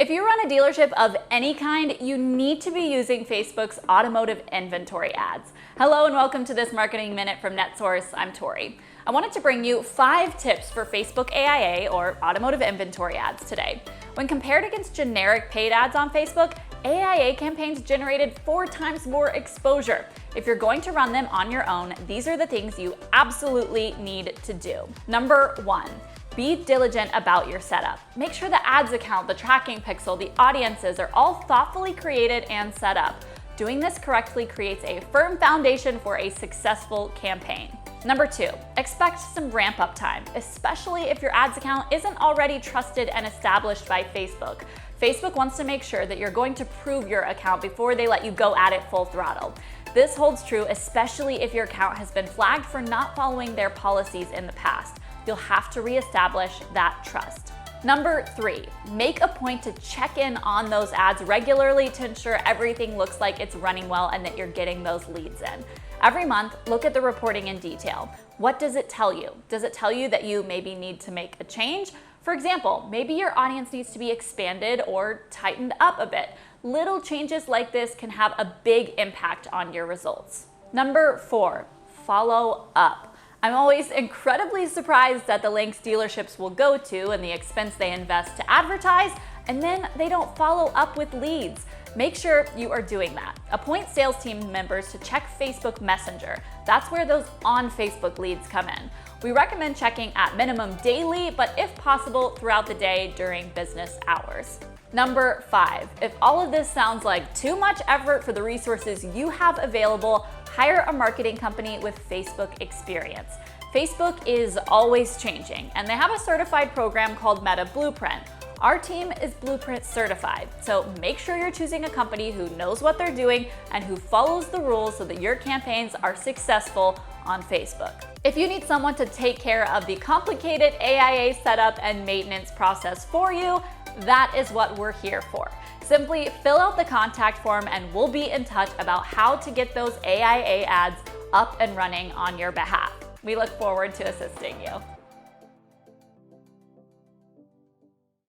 If you run a dealership of any kind, you need to be using Facebook's Automotive Inventory Ads. Hello and welcome to this Marketing Minute from NetSource. I'm Tori. I wanted to bring you 5 tips for Facebook AIA or Automotive Inventory Ads today. When compared against generic paid ads on Facebook, AIA campaigns generated 4 times more exposure. If you're going to run them on your own, these are the things you absolutely need to do. Number 1. Be diligent about your setup. Make sure the ads account, the tracking pixel, the audiences are all thoughtfully created and set up. Doing this correctly creates a firm foundation for a successful campaign. Number 2, expect some ramp-up time, especially if your ads account isn't already trusted and established by Facebook. Facebook wants to make sure that you're going to prove your account before they let you go at it full throttle. This holds true especially if your account has been flagged for not following their policies in the past. You'll have to reestablish that trust. Number 3, make a point to check in on those ads regularly to ensure everything looks like it's running well and that you're getting those leads in. Every month, look at the reporting in detail. What does it tell you? Does it tell you that you maybe need to make a change? For example, maybe your audience needs to be expanded or tightened up a bit. Little changes like this can have a big impact on your results. Number 4, follow up. I'm always incredibly surprised at the lengths dealerships will go to and the expense they invest to advertise, and then they don't follow up with leads. Make sure you are doing that. Appoint sales team members to check Facebook Messenger. That's where those on Facebook leads come in. We recommend checking at minimum daily, but if possible, throughout the day during business hours. Number 5, if all of this sounds like too much effort for the resources you have available, hire a marketing company with Facebook experience. Facebook is always changing, and they have a certified program called Meta Blueprint. Our team is Blueprint certified, so make sure you're choosing a company who knows what they're doing and who follows the rules so that your campaigns are successful on Facebook. If you need someone to take care of the complicated AIA setup and maintenance process for you, that is what we're here for. Simply fill out the contact form and we'll be in touch about how to get those AIA ads up and running on your behalf. We look forward to assisting you.